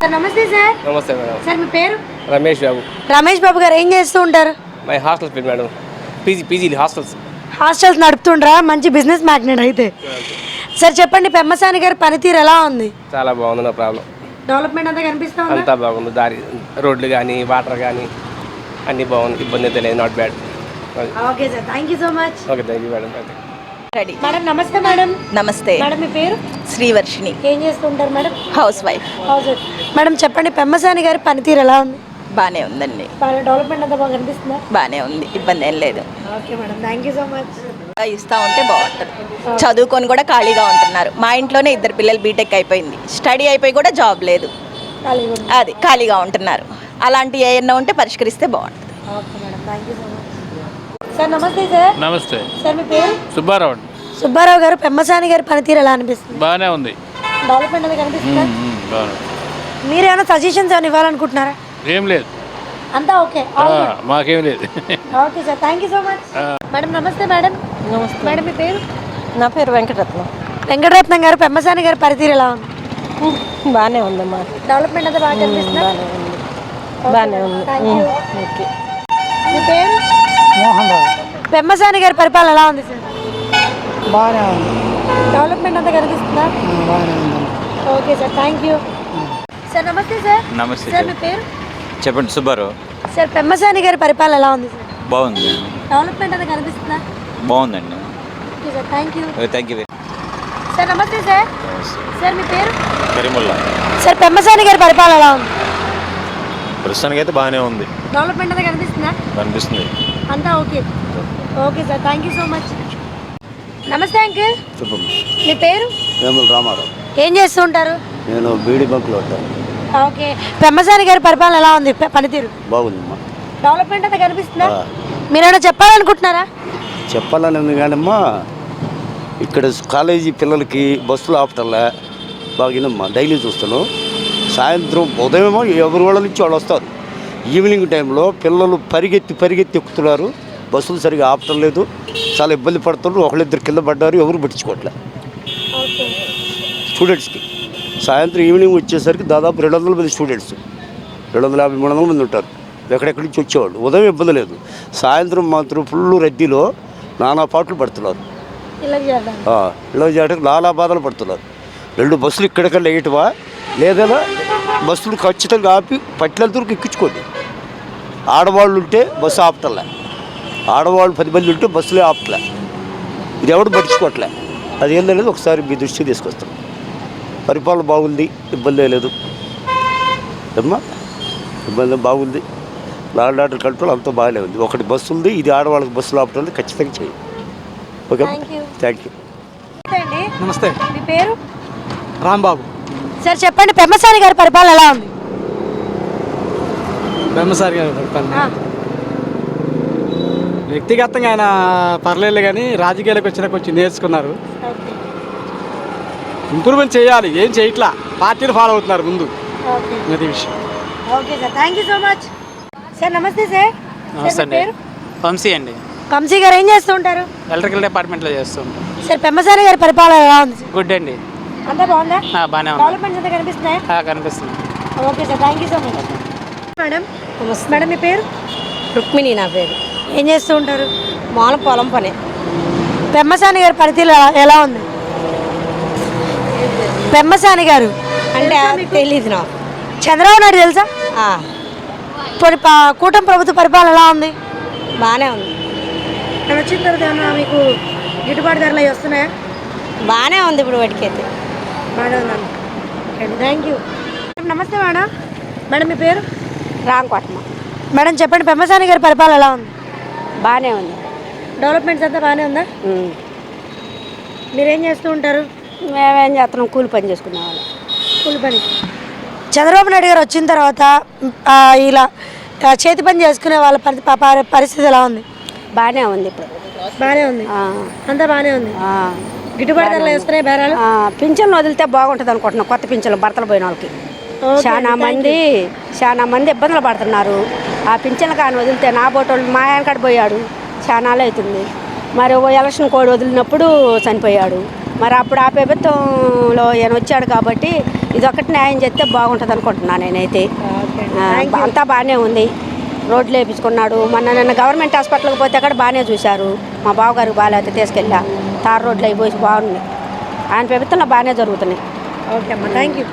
Sir నమస్తే sir. నమస్తే madam. Sir మీ పేరు? రమేష్ బాబు. రమేష్ బాబు గారు ఏం చేస్తూ ఉంటారు? My hostel field madam. PG hostels నడుపుతుండ్రా? మంచి బిజినెస్ మ్యాగ్నెట్ అయితే. సార్ చెప్పండి, పెమ్మసాని గారి పనితీరు ఎలా ఉంది? చాలా బాగుంది. No problem. డెవలప్మెంట్ అంతా కనిపిస్తా ఉందా? అంతా బాగుంది. దారి రోడ్లు కానీ వాటర్ కానీ అన్నీ బాగుంది. ఇబ్బంది అయితే లేదు. Not bad. Okay sir, thank you so much. Okay, thank you madam. Ready. Madam నమస్తే. మేడం నమస్తే. మేడం మీ పేరు? శ్రీవర్షిణి. ఏం చేస్తుంటారు మేడం? House wife. మేడం చెప్పండి, పెమ్మసాని గారి పనితీరు ఎలా ఉంది? బాగానే ఉందండి. డెవలప్మెంట్ అంతా బాగా కనిపిస్తుందా? బాగానే ఉంది, ఇబ్బంది ఏం లేదు. Okay madam, thank you so much. ఇస్తూ ఉంటే బాగుంటుంది. చదువుకొని కూడా ఖాళీగా ఉంటున్నారు. మా ఇంట్లోనే 2 పిల్లలు బీటెక్ అయిపోయింది, స్టడీ అయిపోయి కూడా జాబ్ లేదు, అది ఖాళీగా ఉంటున్నారు. అలాంటి ఏమన్నా ఉంటే పరిష్కరిస్తే బాగుంటుంది. Okay madam, thank you so much. Sir నమస్తే. సార్ నమస్తే. సార్ మీ పేరు? సుబ్బారావు. సుబ్బారావు గారు, పెమ్మసాని గారి పనితీరు ఎలా అనిపిస్తుంది? బాగానే ఉంది. డెవలప్మెంట్ అనేది కనిపిస్తుందా? బాగానే. మీరేమైనా సజెషన్స్ ఏమైనా ఇవ్వాలనుకుంటున్నారా? ఏం లేదు, అంతా ఓకే. మాకేం లేదు. Okay sir, thank you so much. Madam నమస్తే. మేడం నమస్తే. మేడం మీ పేరు? నా పేరు వెంకటరత్నం. వెంకటరత్నం గారు, పెమ్మసాని గారి పనితీరు ఎలా ఉంది? బాగానే ఉందమ్మా. డెవలప్మెంట్ అంతా బాగా కనిపిస్తుందా? బాగానే ఉంది. Thank you. ఓకే. మీ పేరు? మోహన్ రావు. పెమ్మసాని గారి పరిపాలన ఎలా ఉంది సార్? బాగానే ఉంది. డెవలప్మెంట్ అంతా కనిపిస్తుందా? బాగానే ఉంది. Okay sir, thank you. Sir నమస్తే. సార్ నమస్తే. సార్ మీ పేరు? చెప్పండి. సుబ్బారావు. సార్ పెమ్మసాని గారి పరిపాలన ఎలా ఉంది సార్? బాగుంది. డెవలప్మెంట్ అంతా కనిపిస్తుందా? బాగుందండి. Okay sir, thank you. Thank you. Sir నమస్తే. సార్ సార్ మీ పేరు? కరీముల్లా. సార్ పెమ్మసాని గారి పరిపాలన ఎలా ఉంది? ప్రస్తుతానికి అయితే బాగానే ఉంది. డెవలప్మెంట్ అంతా కనిపిస్తుందా? కనిపిస్తుంది. అంతా okay. Okay sir, thank you so much. నమస్తే అంకుల్. మీ పేరు? వేముల రామారావు. ఏం చేస్తూ ఉంటారు? నేను బీడీ బంక్లో ఉంటాను. ఓకే. పెమ్మసాని గారి పరిపాలన ఎలా ఉంది? పనితీరు బాగుందమ్మా. డెవలప్మెంట్ అంతా కనిపిస్తుందా? మీరేమైనా చెప్పాలనుకుంటున్నారా? చెప్పాలని ఉంది కానమ్మా, ఇక్కడ కాలేజీ పిల్లలకి బస్సులు ఆపటల్లా బాగినమ్మా. డైలీ చూస్తాను. సాయంత్రం ఉదయమో ఎవరి వాళ్ళ నుంచి వాళ్ళు వస్తారు. ఈవినింగ్ టైంలో పిల్లలు పరిగెత్తి ఎక్కుతున్నారు. బస్సులు సరిగా ఆపటం లేదు. చాలా ఇబ్బంది పడుతున్నారు. ఒకళ్ళిద్దరు కింద పడ్డారు. ఎవరు పట్టించుకోవట్లే. స్టూడెంట్స్కి సాయంత్రం ఈవినింగ్ వచ్చేసరికి దాదాపు 200 మంది స్టూడెంట్స్, 250-300 మంది ఉంటారు. ఎక్కడెక్కడి నుంచి వచ్చేవాళ్ళు. ఉదయం ఇబ్బంది లేదు. సాయంత్రం మాత్రం ఫుల్ రద్దీలో నానా పాటలు పడుతున్నారు. ఇలా చేయడానికి నానా బాధలు పడుతున్నారు. 2 బస్సులు ఇక్కడికల్లా వేయటమా లేదా బస్సులు ఖచ్చితంగా ఆపి పట్టినంతవరకు ఎక్కించుకోండి. ఆడవాళ్ళు ఉంటే బస్సు ఆపటలే. ఆడవాళ్ళు 10 మంది ఉంటే బస్సులే ఆపట్లే. ఇది ఎవడు పట్టించుకోవట్లే. అది ఏందనేది ఒకసారి మీ దృష్టికి తీసుకొస్తాం. పరిపాలన బాగుంది, ఇబ్బంది లేదు అమ్మా. ఇబ్బంది బాగుంది. లాండ్ ఆర్డర్ కంట్రోల్ అంతా బాగానే ఉంది. ఒకటి బస్సు ఉంది. ఇది ఆడవాళ్ళకి బస్సులు ఆపటం ఖచ్చితంగా చేయండి. Okay, thank you. నమస్తే. మీ పేరు? రాంబాబు. సార్ చెప్పండి, పెమ్మసాని గారి పరిపాలన ఎలా ఉంది? బ్రహ్మసారి గారు వ్యక్తిగతంగా ఆయన పర్లేదు, కానీ రాజకీయాలకు వచ్చినా కొంచెం నేర్చుకున్నారు. ఇంప్రూవ్మెంట్ చేయాలి. ఏం చేయట్లా. పార్టీని ఫాలో అవుతున్నారు ముందు. అది విషయం. Okay sir, thank you so much. Sir నమస్తే. సార్ నమస్తే అండి. వంశీ అండి. వంశీ గారు ఏం చేస్తూ ఉంటారు? ఎలక్ట్రికల్ డిపార్ట్మెంట్లో చేస్తూ ఉంటాం. సార్ పెమ్మసాని గారి పరిపాలన ఎలా ఉంది? గుడ్ అండి. అంతా బాగుందా? బాగానే ఉంది. డెవలప్మెంట్స్ అంతా కనిపిస్తున్నాయా? కనిపిస్తుంది. Okay sir, thank you so much. Madam madam మీ పేరు? రుక్మిణి నా పేరు. ఏం చేస్తూ ఉంటారు? మాల పొలం పని. పెమ్మసాని గారి పనితీరు ఎలా ఉంది? పెమ్మసాని గారు అంటే తెలీదు నాకు. చంద్రబాబు నాయుడు తెలుసా? కూటమి ప్రభుత్వ పరిపాలన ఎలా ఉంది? బాగానే ఉంది. నేను వచ్చిన తర్వాత ఏమన్నా మీకు గిట్టుబాటు ధరలు అవి వస్తున్నాయా? బాగానే ఉంది ఇప్పుడు వాటికైతే. బాగానే ఉందండి. Thank you. నమస్తే మేడం. మేడం మీ పేరు? రాంకోటమ్మ. మేడం చెప్పండి, పెమ్మసాని గారి పరిపాలన ఎలా ఉంది? బాగానే ఉంది. డెవలప్మెంట్స్ అంతా బాగానే ఉందా? మీరేం చేస్తూ ఉంటారు? మేమేం చేస్తున్నాం, కూలి పని చేసుకునే వాళ్ళు. కూలి పని. చంద్రబాబు నాయుడు గారు వచ్చిన తర్వాత ఇలా చేతి పని చేసుకునే వాళ్ళ పరిస్థితి ఎలా ఉంది? బాగానే ఉంది ఇప్పుడు. బాగానే ఉంది. అంతా బాగానే ఉంది. గిట్టుబాటు ధరలు వస్తున్నాయి. బేరాలు పింఛన్లు వదిలితే బాగుంటుంది అనుకుంటున్నాం. కొత్త పింఛన్లు భర్తలు పోయిన వాళ్ళకి చాలా మంది ఇబ్బందులు పడుతున్నారు. ఆ పింఛన్లు కానీ వదిలితే నా బోటోళ్ళు మా ఆయనకాడ పోయాడు, చాలా అవుతుంది. మరి ఎలక్షన్ కోడ్ వదిలినప్పుడు చనిపోయాడు. మరి అప్పుడు ఆ ప్రభుత్వంలో ఈయన వచ్చాడు కాబట్టి ఇదొకటి న్యాయం చేస్తే బాగుంటుంది అనుకుంటున్నాను నేనైతే. అంతా బాగానే ఉంది. రోడ్లు వేయించుకున్నాడు. నిన్న గవర్నమెంట్ హాస్పిటల్కి పోతే అక్కడ బాగానే చూశారు. మా బావగారికి బాగాలేకపోతే తీసుకెళ్ళా. తార్ రోడ్లు అయిపోయి బాగున్నాయి. ఆయన ప్రభుత్వంలో బాగానే జరుగుతున్నాయి. ఓకే అమ్మా, థ్యాంక్ యూ.